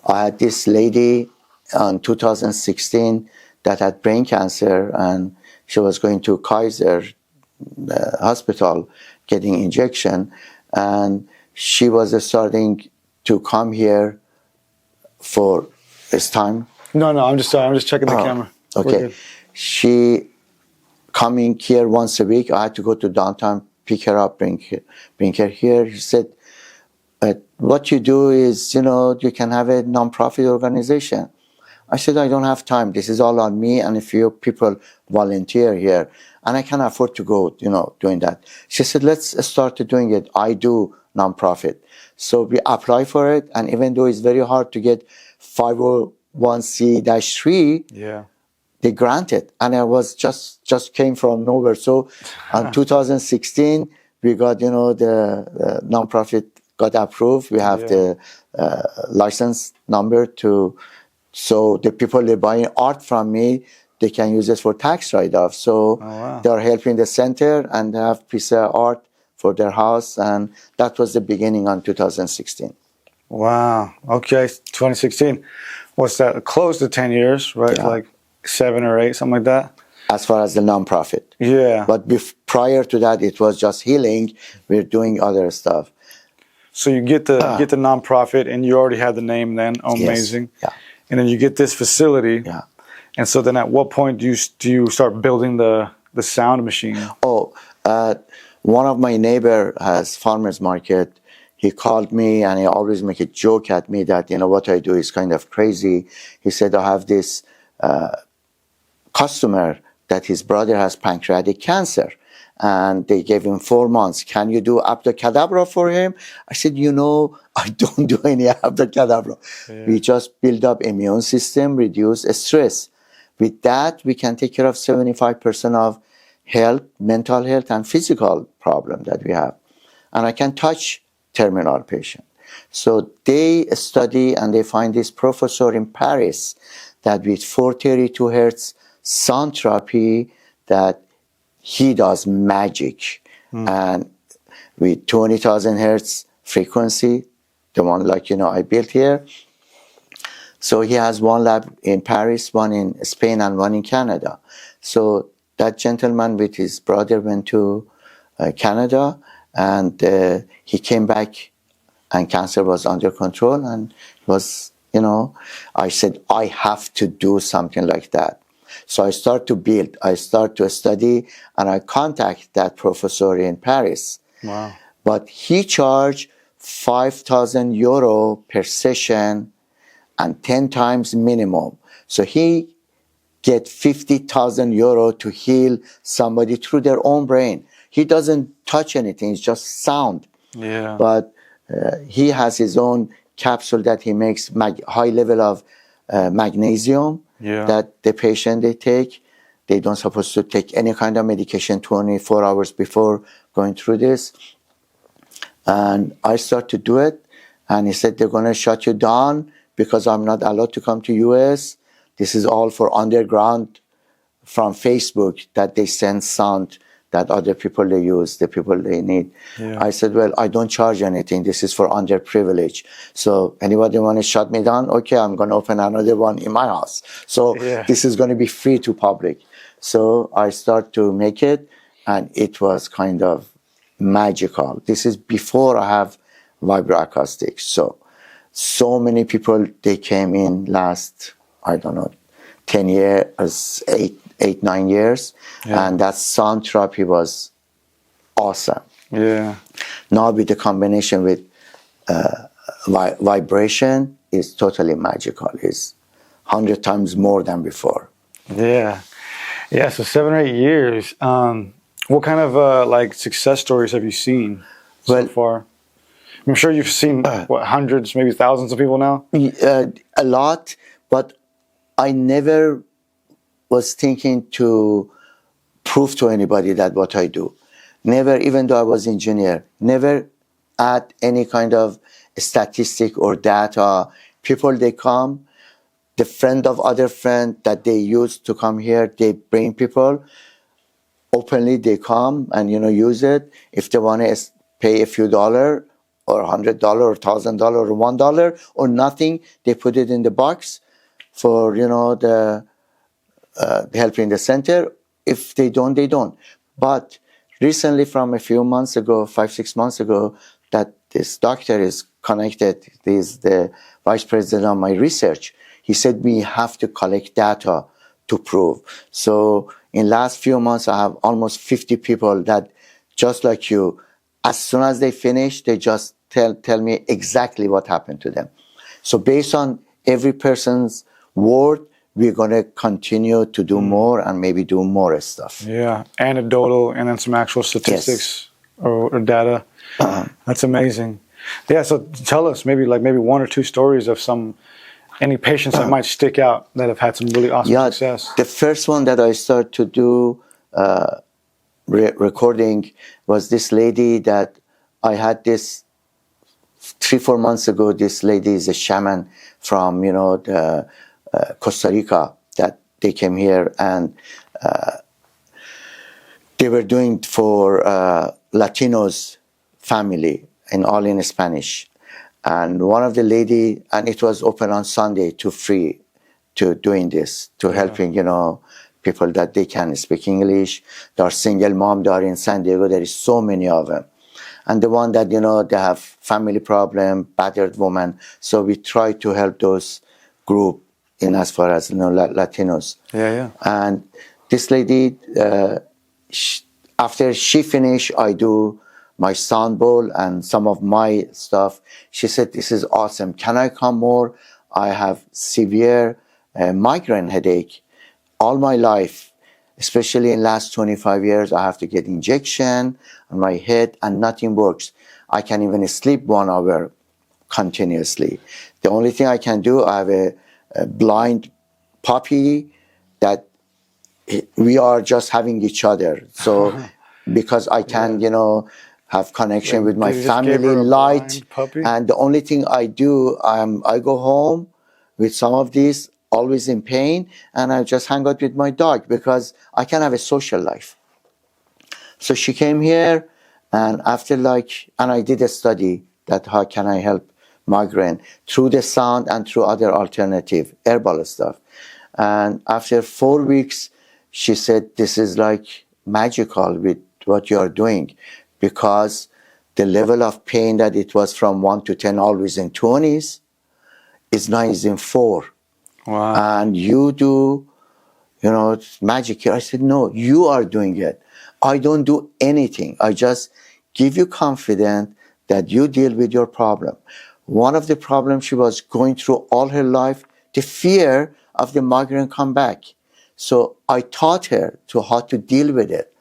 I had this lady in 2016 that had brain cancer, and she was going to Kaiser hospital getting injection, and she was starting to come here for this time. No, I'm just sorry. I'm just checking the camera. We're Okay. good. She coming here once a week. I had to go to downtown, pick her up, bring her here. She said, what you do is, you can have a non-profit organization. I said, I don't have time. This is all on me and a few people volunteer here. And I can afford to go, doing that. She said, let's start doing it. I do non-profit. So we apply for it. And even though it's very hard to get 501c-3, Yeah. they granted. And I was just came from nowhere. So in 2016, we got, the non-profit got approved. We have the license number so the people they buying art from me, they can use it for tax write-off. So they are helping the center and they have piece of art for their house. And that was the beginning on 2016. Wow. Okay. 2016. What's that? Close to 10 years, right? Yeah. Like 7 or 8, something like that. As far as the nonprofit. Yeah. But prior to that, it was just healing. We're doing other stuff. So you get the nonprofit, and you already had the name then, Ohmazing. Yes. Yeah. And then you get this facility. Yeah. And so then at what point do you start building the sound machine? One of my neighbor has farmer's market. He called me and he always make a joke at me that, what I do is kind of crazy. He said, I have this customer that his brother has pancreatic cancer, and they gave him 4 months. Can you do abracadabra for him? I said, I don't do any abracadabra. Yeah. We just build up immune system, reduce stress. With that, we can take care of 75% of health, mental health, and physical problem that we have. And I can touch terminal patient. So they study and they find this professor in Paris that with 432 hertz sound therapy that he does magic. And with 20,000 hertz frequency, the one I built here. So he has one lab in Paris, one in Spain, and one in Canada. So that gentleman with his brother went to Canada, and he came back, and cancer was under control, and was, I said, I have to do something like that. So I start to build, I start to study, and I contact that professor in Paris. Wow. But he charged €5,000 per session, and 10 times minimum. So he get 50,000 euro to heal somebody through their own brain. He doesn't touch anything, it's just sound. Yeah. But he has his own capsule that he makes high level of magnesium that the patient they take. They don't supposed to take any kind of medication 24 hours before going through this. And I start to do it. And he said, they're going to shut you down because I'm not allowed to come to US. This is all for underground from Facebook that they send sound that other people they use, the people they need. Yeah. I said, well, I don't charge anything. This is for underprivileged. So anybody want to shut me down? Okay, I'm going to open another one in my house. So this is going to be free to public. So I start to make it, and it was kind of magical. This is before I have vibroacoustics. So many people, they came in last, I don't know, 10 years, 9 years. And that sound therapy was awesome. Yeah. Now with the combination with vibration is totally magical. It's 100 times more than before. Yeah. Yeah, so 7 or 8 years. What kind of like success stories have you seen so far? I'm sure you've seen hundreds, maybe thousands of people now. A lot, but I never was thinking to prove to anybody that what I do. Never, even though I was engineer, never add any kind of statistic or data. People, they come, the friend of other friend that they used to come here, they bring people. Openly, they come and, use it. If they want to pay a few $100 or $100 or $1,000 or $1 or nothing, they put it in the box for, the help in the center. If they don't, they don't. But recently, from a few months ago, 5-6 months ago, that this doctor is connected. He's the vice president of my research. He said we have to collect data to prove. So in last few months, I have almost 50 people that, just like you, as soon as they finish, they just tell me exactly what happened to them. So based on every person's word, we're going to continue to do more and maybe do more stuff. Yeah, anecdotal and then some actual statistics or data. That's amazing. Yeah, so tell us maybe 1 or 2 stories of any patients that might stick out that have had some really awesome success. The first one that I started to do recording was this lady that I had this 3-4 months ago. This lady is a shaman from, Costa Rica, that they came here and they were doing for Latinos family and all in Spanish. And one of the lady, and it was open on Sunday to free to doing this, to helping, people that they can speak English. There are single mom, they are in San Diego, there is so many of them. And the one that, they have family problem, battered woman. So we try to help those group in as far as, Latinos. Yeah. And this lady, after she finished, I do my sound bowl and some of my stuff. She said, this is awesome. Can I come more? I have severe migraine headache all my life, especially in last 25 years. I have to get injection on my head and nothing works. I can't even sleep 1 hour continuously. The only thing I can do, I have a blind puppy that we are just having each other. So because I can, have connection with my family, light. And the only thing I do, I go home with some of these, always in pain, and I just hang out with my dog because I can have a social life. So she came here, and after and I did a study that how can I help migraine through the sound and through other alternative herbal stuff. And after 4 weeks, she said, this is magical with what you are doing, because the level of pain that it was from 1 to 10, always in 20s, is now is in 4. Wow. And you do, it's magic here. I said, no, you are doing it. I don't do anything. I just give you confidence that you deal with your problem. one of the problems she was going through all her life, the fear of the migraine come back. So I taught her to how to deal with it.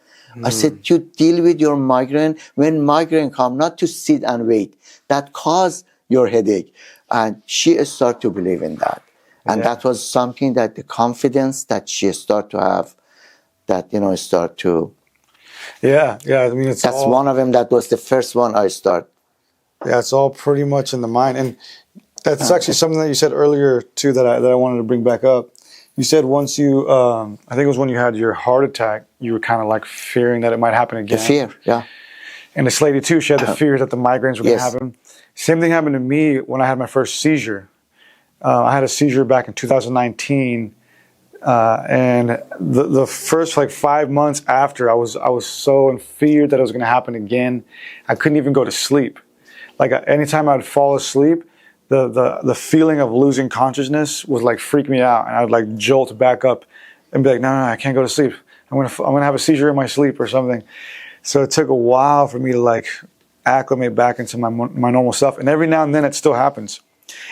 I said, to deal with your migraine when migraine come, not to sit and wait. That cause your headache. And she started to believe in that. And that was something that the confidence that she started to have, that, start to. Yeah. I mean, that's one of them. That was the first one I started. Yeah, it's all pretty much in the mind. And that's actually something that you said earlier, too, that I wanted to bring back up. You said once you, I think it was when you had your heart attack, you were kind of like fearing that it might happen again. The fear, yeah. And this lady, too, she had the fear that the migraines were going to happen. Same thing happened to me when I had my first seizure. I had a seizure back in 2019. And the first 5 months after, I was so in fear that it was going to happen again. I couldn't even go to sleep. Like anytime I'd fall asleep, the feeling of losing consciousness would freak me out, and I'd jolt back up and be like, no, I can't go to sleep. I'm gonna have a seizure in my sleep or something. So it took a while for me to acclimate back into my normal self. And every now and then it still happens,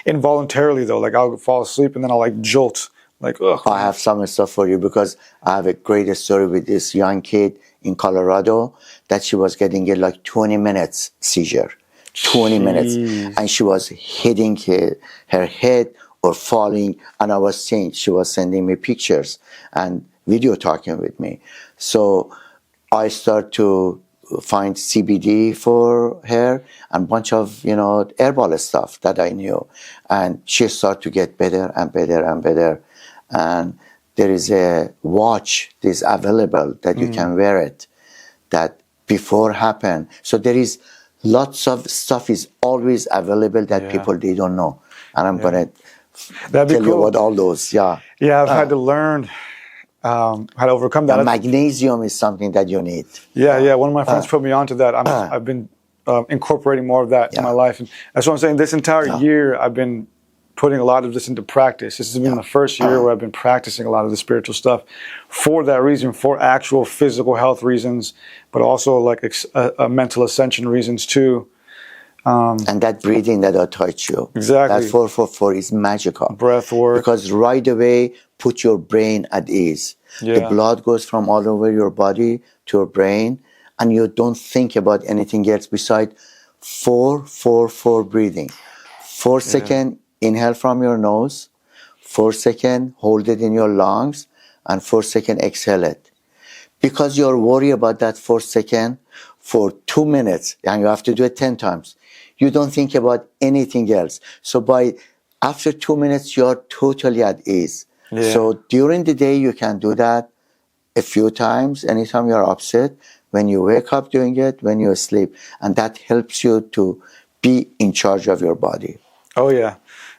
involuntarily though. I'll fall asleep and then I'll jolt. Ugh. I have some stuff for you, because I have a great story with this young kid in Colorado that she was getting a 20 minutes seizure. 20 minutes, and she was hitting her head or falling, and I was seeing, she was sending me pictures and video talking with me. So I start to find CBD for her and bunch of herbal stuff that I knew, and she started to get better and better and better. And there is a watch that is available that you can wear it, that before happened. So there is lots of stuff is always available that people, they don't know. And I'm going to tell you about all those. Yeah, I've had to learn how to overcome that. Magnesium is something that you need. Yeah. One of my friends put me onto that. I've been incorporating more of that in my life. And that's what I'm saying. This entire year, I've been putting a lot of this into practice. This has been the first year where I've been practicing a lot of the spiritual stuff for that reason, for actual physical health reasons, but also a mental ascension reasons too. And that breathing that I taught you. Exactly. That 444 is magical. Breathwork. Because right away, put your brain at ease. Yeah. The blood goes from all over your body to your brain, and you don't think about anything else beside 444 breathing. 4 seconds. Inhale from your nose, 4 seconds, hold it in your lungs, and 4 seconds, exhale it. Because you're worried about that 4 seconds for 2 minutes, and you have to do it 10 times, you don't think about anything else. So after 2 minutes, you're totally at ease. Yeah. So during the day, you can do that a few times, anytime you're upset, when you wake up doing it, when you sleep, and that helps you to be in charge of your body. Oh, yeah.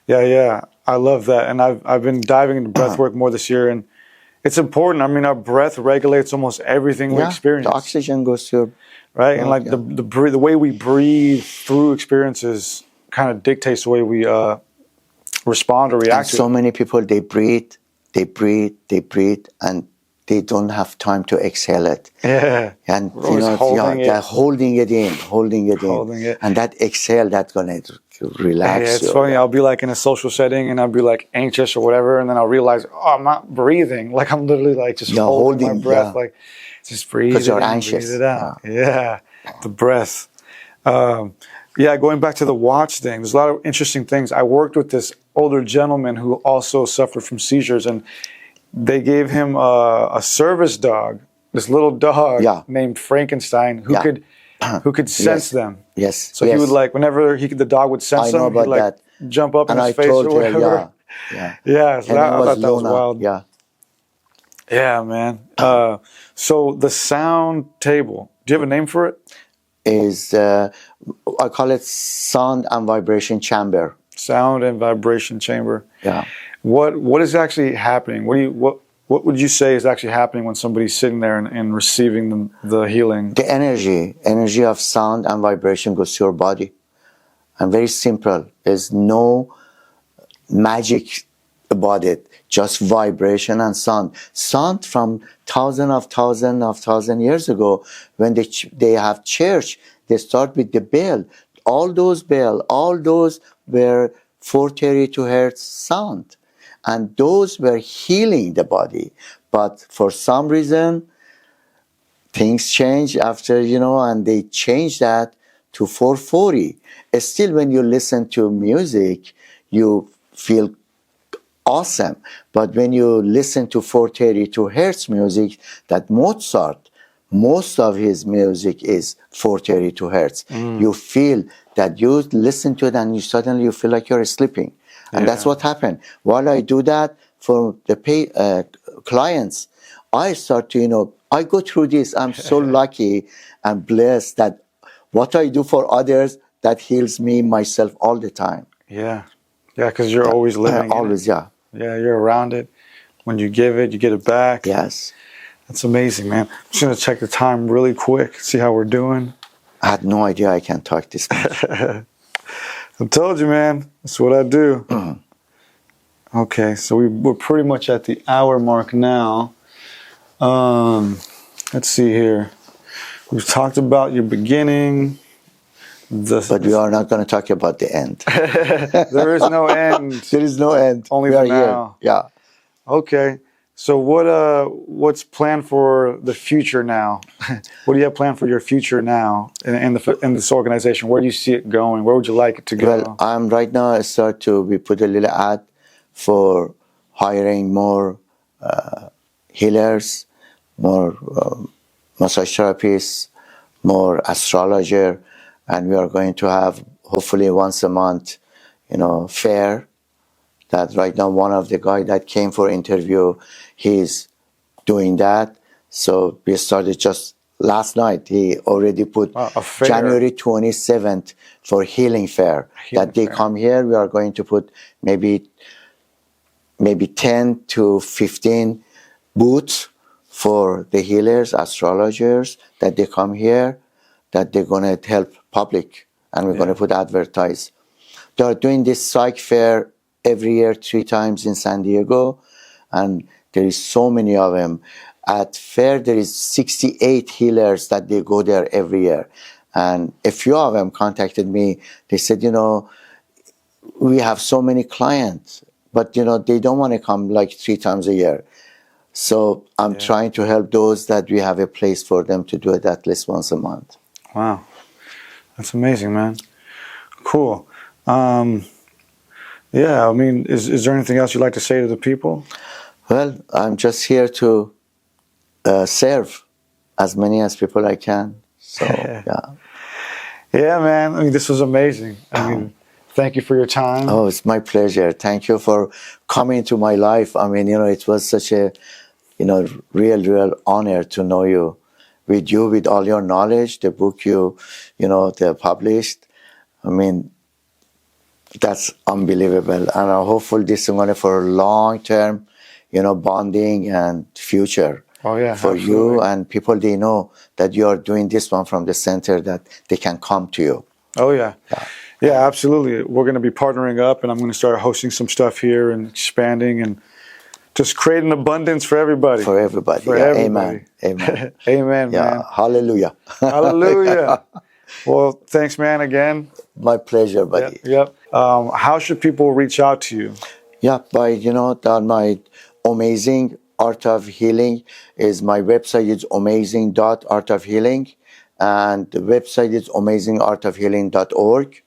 Yeah. I love that. And I've been diving into breathwork more this year, and it's important. I mean, our breath regulates almost everything we experience. The oxygen goes to your right, and the way we breathe through experiences kind of dictates the way we respond or react. And so many people, they breathe, and they don't have time to exhale it. Yeah. And they're holding it in. And that exhale, that's gonna relax. Yeah, it's funny. I'll be in a social setting and I'll be anxious or whatever, and then I'll realize, I'm not breathing. I'm literally just holding my breath, just breathe. Because you're anxious. Breathe it out. Yeah. The breath. Going back to the watch thing, there's a lot of interesting things. I worked with this older gentleman who also suffered from seizures, and they gave him a service dog, this little dog named Frankenstein, who could sense them. Yes. So he would whenever the dog would sense them, he'd jump up in his face or whatever. Yeah. So I thought that was wild. Yeah. Yeah, man. So the sound table, do you have a name for it? Is I call it sound and vibration chamber. Sound and vibration chamber. Yeah. What is actually happening? What would you say is actually happening when somebody's sitting there and receiving the healing? The energy of sound and vibration goes to your body. And very simple. There's no magic about it. Just vibration and sound. Sound from thousands of years ago, when they have church, they start with the bell. all those bells, all those were 432 hertz sound. And those were healing the body. But for some reason, things changed after, and they changed that to 440. Still, when you listen to music, you feel awesome. But when you listen to 432 hertz music, that Mozart, most of his music is 432 hertz. You feel that you listen to it and suddenly you feel like you're sleeping. And that's what happened. While I do that for the clients, I start to, I go through this. I'm so lucky and blessed that what I do for others, that heals me, myself all the time. Yeah. Yeah, because you're always living always, in it. Yeah, you're around it. When you give it, you get it back. Yes. That's amazing, man. I'm just going to check the time really quick, see how we're doing. I had no idea I can talk this much. I told you, man. That's what I do. Okay, so we're pretty much at the hour mark now. Let's see here. We've talked about your beginning. But we are not going to talk about the end. There is no end. There is no end. Only we for are now. Here. Yeah. Okay. So what's planned for the future now? What do you have planned for your future now in this organization? Where do you see it going? Where would you like it to go? Well, I'm right now. We put a little ad for hiring more healers, more massage therapists, more astrologer, and we are going to have hopefully once a month, fair. That right now one of the guy that came for interview, he's doing that. So we started just last night. He already put January 27th for healing fair. They come here. We are going to put maybe 10 to 15 booths for the healers, astrologers, that they come here, that they're going to help public, and we're going to put advertise. They are doing this psych fair every year 3 times in San Diego, and there is so many of them. At fair, there is 68 healers that they go there every year. And a few of them contacted me. They said, we have so many clients, but, they don't want to come like 3 times a year. So I'm trying to help those that we have a place for them to do it at least once a month. Wow. That's amazing, man. Cool. Yeah, I mean, is there anything else you'd like to say to the people? Well, I'm just here to serve as many as people I can. So, yeah. Yeah, man. I mean, this was amazing. I mean, thank you for your time. Oh, it's my pleasure. Thank you for coming to my life. I mean, it was such a, real honor to know you. With all your knowledge, the book they published. I mean, that's unbelievable. And I'm hopeful this is going to for long-term, bonding and future. Oh, yeah. For absolutely. You and people, they know that you are doing this one from the center, that they can come to you. Oh, yeah. Yeah, absolutely. We're going to be partnering up, and I'm going to start hosting some stuff here and expanding and just creating abundance for everybody. For everybody. For everybody. Amen. Amen. Amen, man. Hallelujah. Hallelujah. Well, thanks, man, again. My pleasure, buddy. Yep. How should people reach out to you? Yeah, by, on my Ohmazing Art of Healing is my website. It's ohmazing.artofhealing. And the website is ohmazingartofhealing.org.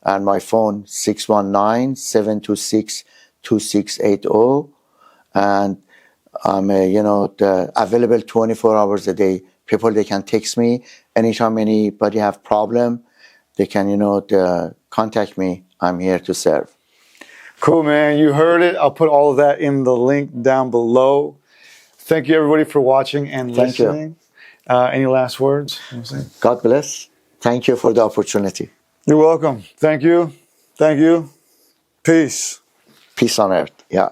And my phone, 619-726-2680. And I'm, available 24 hours a day. People, they can text me anytime anybody have problem. They can, contact me. I'm here to serve. Cool, man. You heard it. I'll put all of that in the link down below. Thank you, everybody, for watching and listening. Any last words? God bless. Thank you for the opportunity. You're welcome. Thank you. Thank you. Peace. Peace on earth. Yeah.